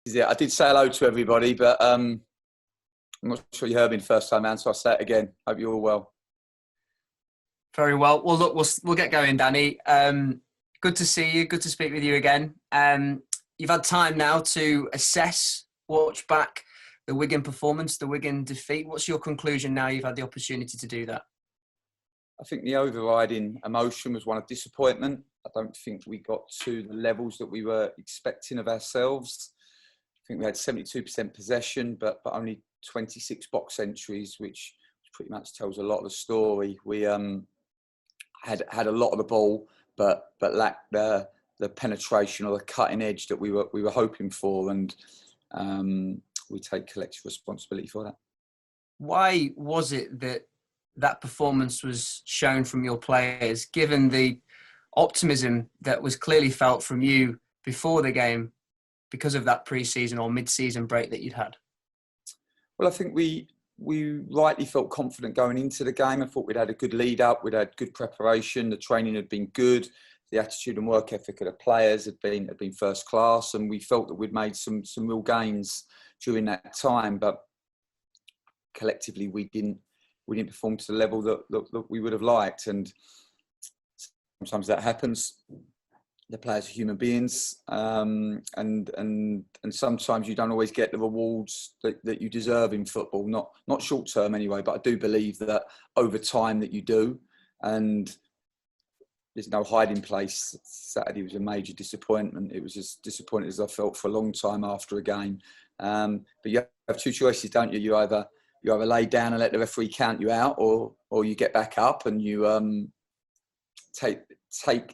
is it. I did say hello to everybody, but I'm not sure you heard me the first time, man. So I'll say it again. Hope you're all well. Very well. Well, look, we'll get going, Danny. Good to see you. Good to speak with you again. You've had time now to assess, watch back the Wigan performance, the Wigan defeat. What's your conclusion now you've had the opportunity to do that? I think the overriding emotion was one of disappointment. I don't think we got to the levels that we were expecting of ourselves. I think we had 72% possession, but only 26 box entries, which pretty much tells a lot of the story. We had a lot of the ball, but lacked the penetration or the cutting edge that we were hoping for, and we take collective responsibility for that. Why was it that performance was shown from your players, given the optimism that was clearly felt from you before the game because of that pre-season or mid-season break that you'd had? Well, I think we rightly felt confident going into the game. I thought we'd had a good lead up, we'd had good preparation, the training had been good, the attitude and work ethic of the players had been first class, and we felt that we'd made some real gains during that time. But collectively, we didn't perform to the level that we would have liked, and sometimes that happens. The players are human beings, and sometimes you don't always get the rewards that you deserve in football. Not short term anyway, but I do believe that over time that you do. And there's no hiding place. Saturday was a major disappointment. It was as disappointed as I felt for a long time after a game. But you have two choices, don't you? You either lay down and let the referee count you out, or you get back up and you take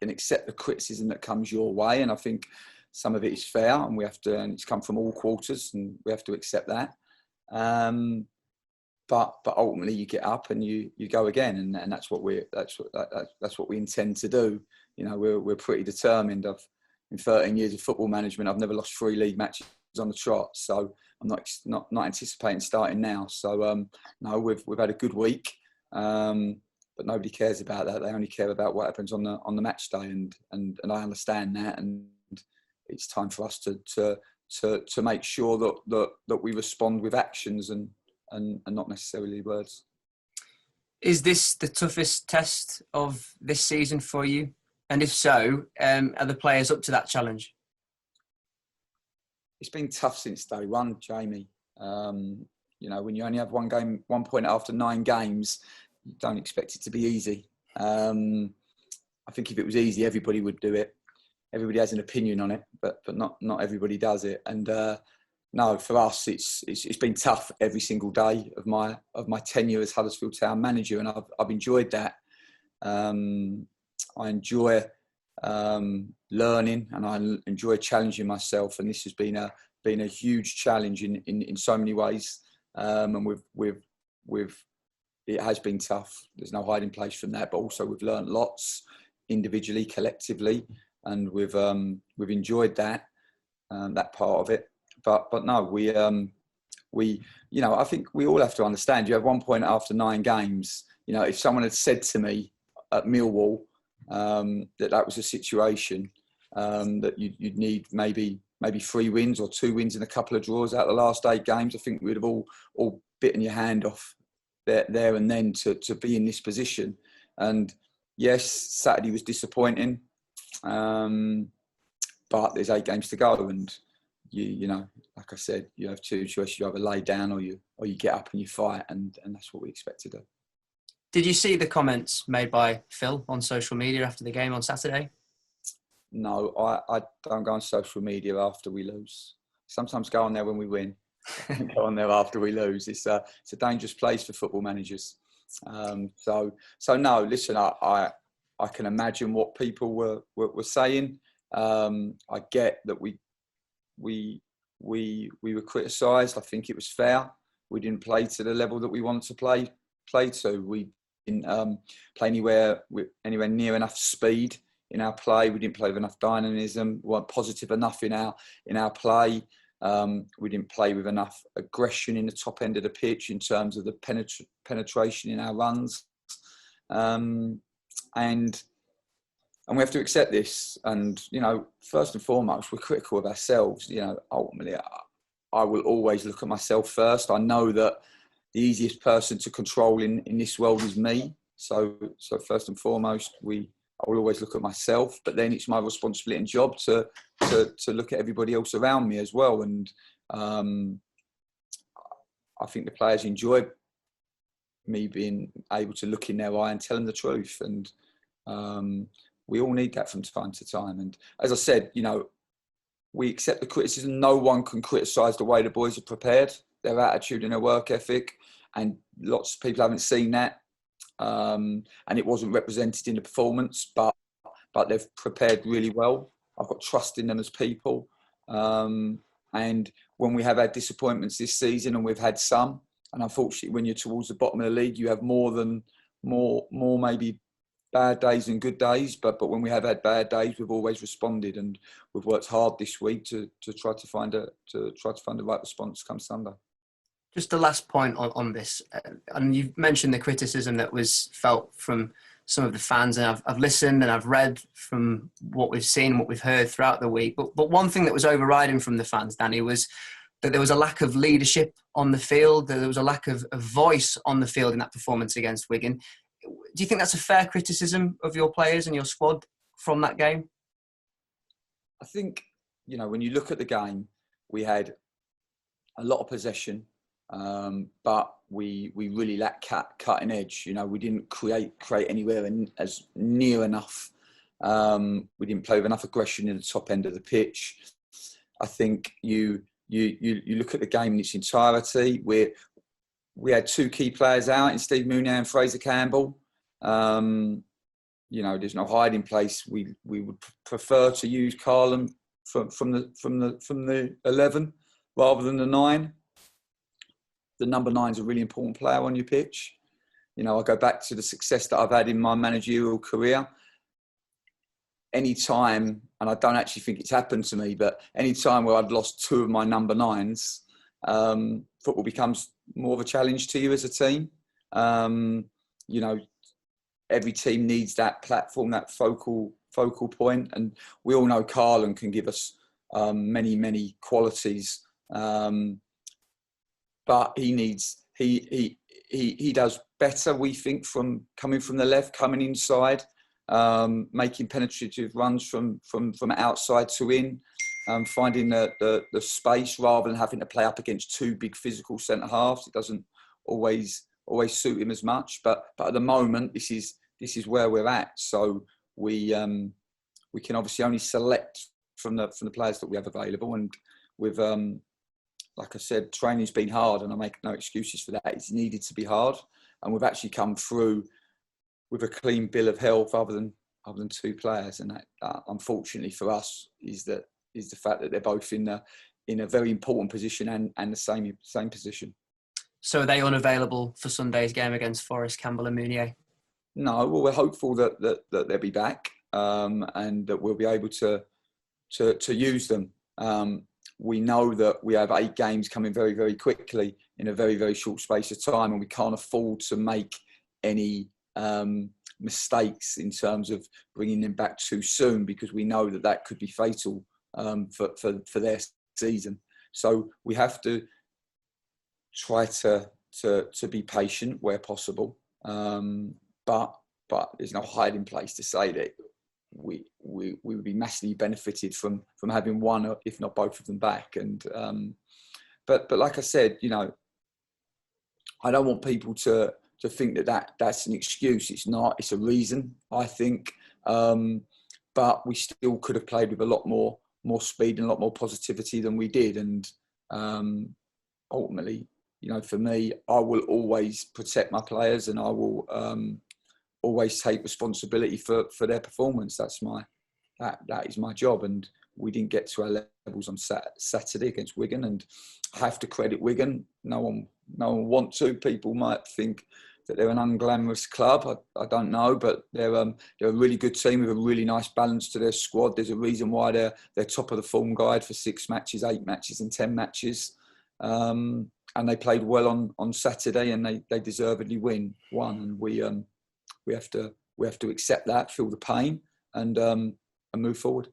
and accept the criticism that comes your way. And I think some of it is fair, and and it's come from all quarters, and we have to accept that. But ultimately, you get up and you go again, and that's what we intend to do. You know, we're pretty determined. In 13 years of football management, I've never lost 3 league matches on the trot, so I'm not anticipating starting now. So no, we've had a good week, but nobody cares about that. They only care about what happens on the match day, and I understand that, and it's time for us to make sure that we respond with actions and not necessarily words. Is this the toughest test of this season for you? And if so, are the players up to that challenge? It's been tough since day one, Jamie. You know, when you only have one point after 9 games, you don't expect it to be easy. I think if it was easy, everybody would do it. Everybody has an opinion on it, but not everybody does it. And no, for us, it's been tough every single day of my tenure as Huddersfield Town manager, and I've enjoyed that. I enjoy learning, and I enjoy challenging myself, and this has been a huge challenge in so many ways. And it has been tough. There's no hiding place from that. But also we've learned lots individually, collectively, and we've enjoyed that part of it. But no, we you know, I think we all have to understand. You have 1 point after 9 games. You know, if someone had said to me at Millwall that was a situation that you'd need maybe 3 wins or 2 wins and a couple of draws out of the last 8 games, I think we'd have all bitten your hand off there and then to be in this position. And yes, Saturday was disappointing, but there's 8 games to go, and you know, like I said, you have 2 choices. You either lay down or you get up and you fight, and that's what we expect to do. Did you see the comments made by Phil on social media after the game on Saturday? No, I don't go on social media after we lose. Sometimes go on there when we win. I don't go on there after we lose. It's a dangerous place for football managers. So no. Listen, I can imagine what people were saying. I get that we were criticised. I think it was fair. We didn't play to the level that we wanted to play to. We didn't play anywhere near enough speed in our play. We didn't play with enough dynamism. We weren't positive enough in our play. We didn't play with enough aggression in the top end of the pitch in terms of the penetration in our runs. And and we have to accept this. And, you know, first and foremost, we're critical of ourselves. You know, ultimately, I will always look at myself first. I know that the easiest person to control in this world is me. So first and foremost, I will always look at myself, but then it's my responsibility and job to look at everybody else around me as well. And I think the players enjoy me being able to look in their eye and tell them the truth. And we all need that from time to time. And as I said, you know, we accept the criticism. No one can criticise the way the boys are prepared, their attitude and their work ethic. And lots of people haven't seen that. And it wasn't represented in the performance, but they've prepared really well. I've got trust in them as people. And when we have had disappointments this season, and we've had some, and unfortunately when you're towards the bottom of the league, you have more maybe bad days than good days. But when we have had bad days, we've always responded, and we've worked hard this week to try to find the right response come Sunday. Just the last point on this, and you've mentioned the criticism that was felt from some of the fans, and I've listened and I've read from what we've seen, what we've heard throughout the week. But one thing that was overriding from the fans, Danny, was that there was a lack of leadership on the field, that there was a lack of voice on the field in that performance against Wigan. Do you think that's a fair criticism of your players and your squad from that game? I think, you know, when you look at the game, we had a lot of possession. But we really lacked cutting edge. You know, we didn't create anywhere as near enough. We didn't play with enough aggression in the top end of the pitch. I think you look at the game in its entirety. We had two key players out in Steve Mounier and Fraser Campbell. You know, there's no hiding place. We would prefer to use Carlin from the 11 rather than the 9. The number 9 is a really important player on your pitch. You know, I go back to the success that I've had in my managerial career. Any time, and I don't actually think it's happened to me, but any time where I've lost 2 of my number 9s, football becomes more of a challenge to you as a team. You know, every team needs that platform, that focal point, and we all know Carlin can give us many qualities. But he does better, we think, from coming from the left, coming inside, making penetrative runs from outside to in, finding the space rather than having to play up against 2 big physical centre halves. It doesn't always suit him as much. But at the moment, this is where we're at. So we can obviously only select from the players that we have available, and with like I said, training's been hard, and I make no excuses for that. It's needed to be hard, and we've actually come through with a clean bill of health, other than 2 players. And that, unfortunately for us, is the fact that they're both in a very important position and the same position. So are they unavailable for Sunday's game against Forest, Campbell and Mounier? No, well, we're hopeful that they'll be back, and that we'll be able to use them. We know that we have 8 games coming very, very quickly in a very, very short space of time, and we can't afford to make any mistakes in terms of bringing them back too soon, because we know that could be fatal for their season. So we have to try to be patient where possible, but there's no hiding place to say that we would be massively benefited from having one, if not both of them back. And but like I said, you know, I don't want people to think that's an excuse. It's not. It's a reason, I think. But we still could have played with a lot more speed and a lot more positivity than we did. And ultimately, you know, for me, I will always protect my players, and I will always take responsibility for their performance. That is my job. And we didn't get to our levels on Saturday against Wigan, and I have to credit Wigan. No one want to. People might think that they're an unglamorous club. I don't know, but they're a really good team with a really nice balance to their squad. There's a reason why they're top of the form guide for 6 matches, 8 matches and 10 matches. And they played well on Saturday, and they deservedly won. And we have to accept that, feel the pain, and move forward.